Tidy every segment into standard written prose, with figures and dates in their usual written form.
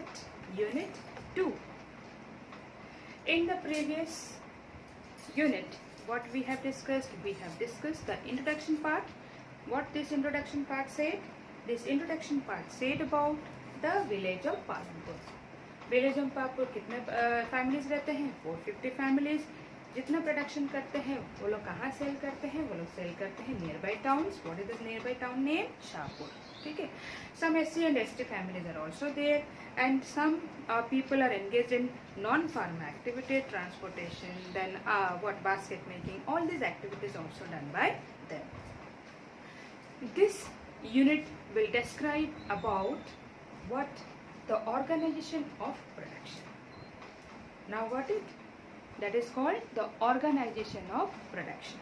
Concept, Unit 2. In the previous unit, what we have discussed the introduction part. What this introduction part said? This introduction part said about the village of palampur. Village of palampur कितने families रहते हैं? 450 families. जितना production करते हैं वो लोग कहाँ cell करते हैं? वो लोग सेल करते हैं near by towns. What is the near by town name? Shahpur. ठीक है. Some SC and ST families are also there, and some people are engaged in non-farm activity, transportation, then basket making. All these activities also done by them. This unit will describe about what the organization of production. Now what it? That is called the organization of production.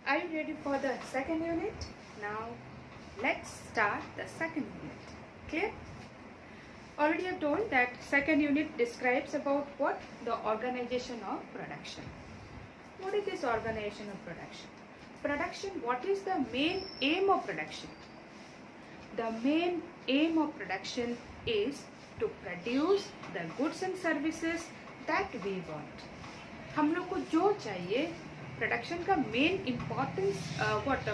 Are you ready for the second unit? Now let's start the second unit. Clear? Already I have told that second unit describes about what? The organization of production. What is this organization of production? Production, what is the main aim of production? The main aim of production is to produce the goods and services that we want. हम लोग को जो चाहिए, production का main importance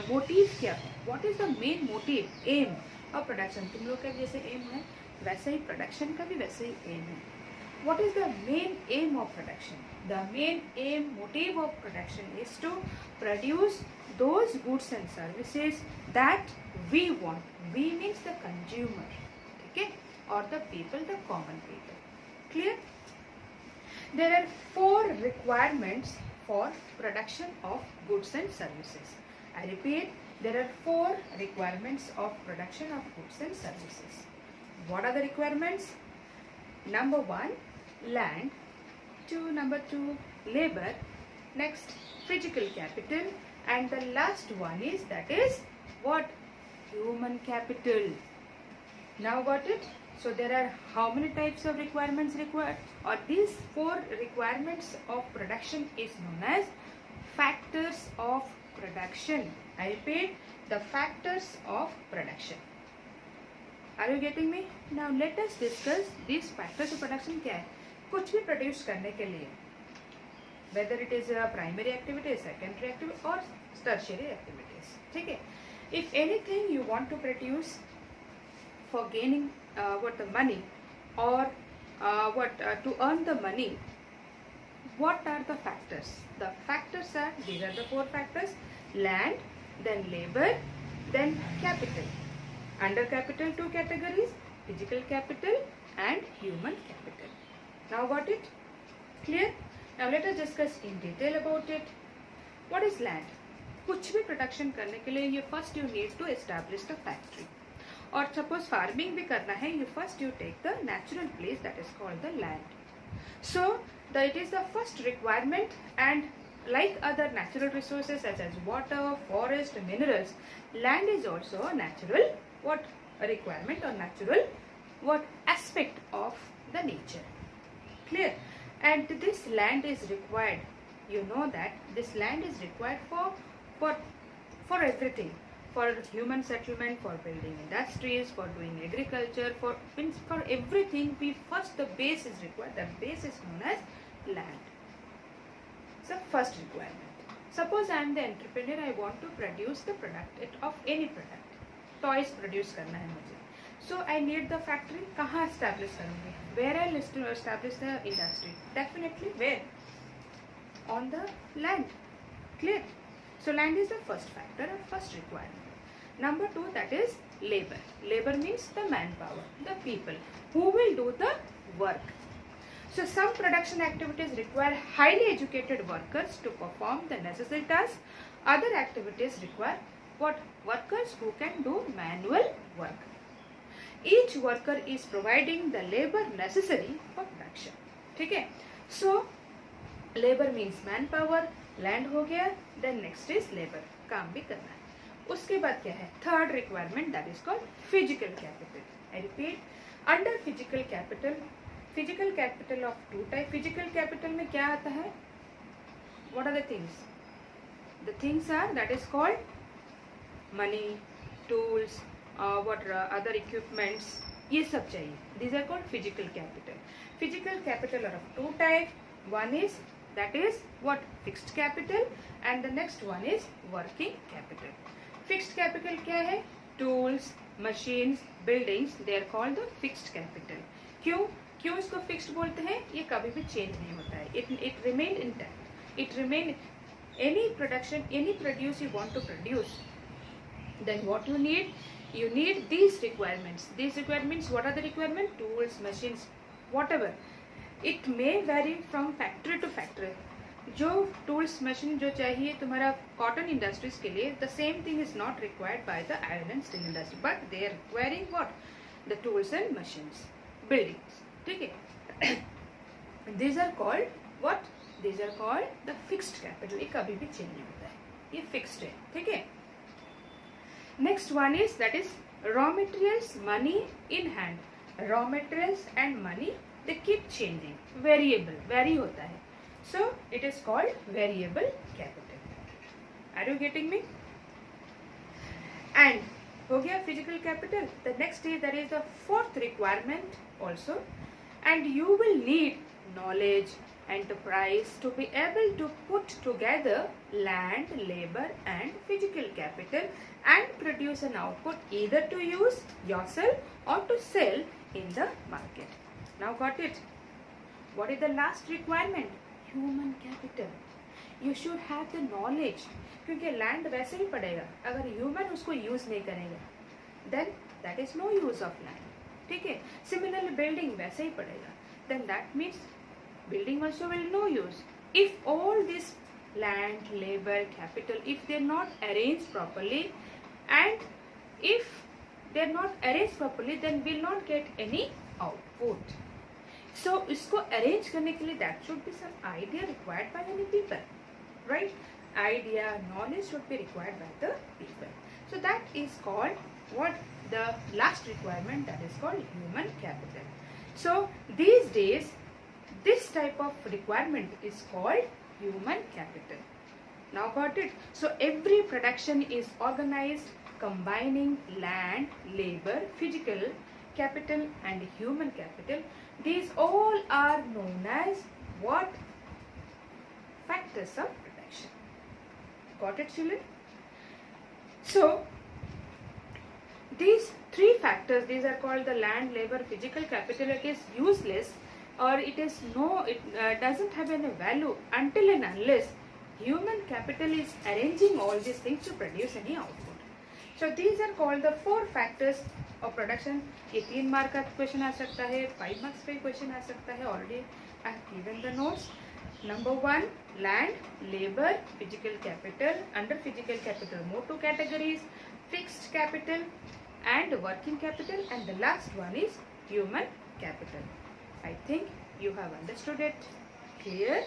motive क्या है? What is the main motive, aim of production? तुम लोग का जैसे एम है वैसे ही प्रोडक्शन का भी वैसे ही एम है. What is the main aim of production? The main aim, motive of production is to produce those goods and services that we want. We means the consumer, okay, or the people, the common people. Clear? There are 4 requirements for production of goods and services. I repeat, there are 4 requirements of production of goods and services. What are the requirements? Number 1, land. Number 2, labor. Next, physical capital, and the last one is what? Human capital. Now got it? So there are how many types of requirements required? Or these 4 requirements of production is known as factors of production. I repeat, the factors of production. Are you getting me? Now let us discuss these factors of production. क्या है? कुछ भी produce करने के लिए, whether it is a primary activity, secondary activity or tertiary activities. ठीक है? If anything you want to produce for gaining the money or to earn the money, what are the factors? The factors are, these are the 4 factors: land, then labor, then capital. Under capital 2 categories: physical capital and human capital. Now got it? Clear? Now let us discuss in detail about it. What is land? कुछ भी production करने के लिए first you need to establish the factory. और suppose farming भी करना है, first you take the natural place, that is called the land. So it is the first requirement, and like other natural resources such as water, forest, minerals, land is also a natural a requirement or natural aspect of the nature. Clear? And this land is required. You know that this land is required for everything, for human settlement, for building industries, for doing agriculture, for everything. The base is required. The base is known as land. So first requirement. Suppose I am the entrepreneur. I want to produce the product of any product. Toys produce करना है मुझे. So I need the factory. कहाँ establish करूँगी? Where I establish the industry? Definitely where? On the land. Clear? So land is the first factor or first requirement. Number 2, that is labor. Labor means the manpower, the people who will do the work. So some production activities require highly educated workers to perform the necessary tasks. Other activities require workers who can do manual work. Each worker is providing the labor necessary for production. ठीक है? So labor means manpower, land हो गया, then next is labor, काम भी करना है. उसके बाद क्या है? Third requirement, that is called physical capital. I repeat, under physical capital of 2 type. Physical capital में क्या आता है? What are the things? the things are, that is called money, tools, other equipments, ये सब चाहिए. These are called physical capital. Physical capital are of two types. One is, that is what, fixed capital, and the next one is working capital. Fixed capital क्या है? Tools, machines, buildings, they are called the fixed capital. क्यों इसको fixed बोलते हैं? ये कभी भी change नहीं होता है. It remain intact. It remain, any production, any produce you want to produce, then what you need? You need these requirements. These requirements, what are the requirements? Tools, machines, whatever. It may vary from factory to factory. जो tools, machine जो चाहिए तुम्हारा cotton industries के लिए, the same thing is not required by the iron and steel industry, but they are requiring what? The tools and machines, buildings. ठीक है? These are called what? These are called the fixed capital. ये कभी भी change नहीं होता है. ये fixed है. ठीक है? Next one is, that is raw materials, money in hand. Raw materials and money, they keep changing. Variable, vary होता है. So it is called variable capital. Are you getting me? And हो गया physical capital. The next is, that is the fourth requirement also. And you will need knowledge, enterprise to be able to put together land, labor and physical capital and produce an output either to use yourself or to sell in the market. Now got it? What is the last requirement? Human capital. You should have the knowledge. क्योंकि land वैसे ही पड़ेगा, अगर human उसको use नहीं करेगा, then that is no use of land. ठीक है? Similarly building वैसे ही पड़ेगा, then that means building also will no use. If all this land, labor, capital, if they are not arranged properly, and if they are not arranged properly, then will not get any output. So इसको arrange करने के लिए, that should be some idea required by any people, right? Idea, knowledge should be required by the people. So that is called what? The last requirement, that is called human capital. So these days, this type of requirement is called human capital. Now got it? So every production is organized combining land, labor, physical capital and human capital. These all are known as what? Factors of production. Got it, children? So these three factors, these are called the land, labor, physical capital. It is useless, or it is doesn't have any value until and unless human capital is arranging all these things to produce any output. So these are called the four factors of production. ये 3 mark का question आ सकता है, 5 marks का question आ सकता है. Already I have given the notes. Number 1, land, labor, physical capital. Under physical capital, more 2 categories: fixed capital and working capital, and the last one is human capital. I think you have understood it. Clear?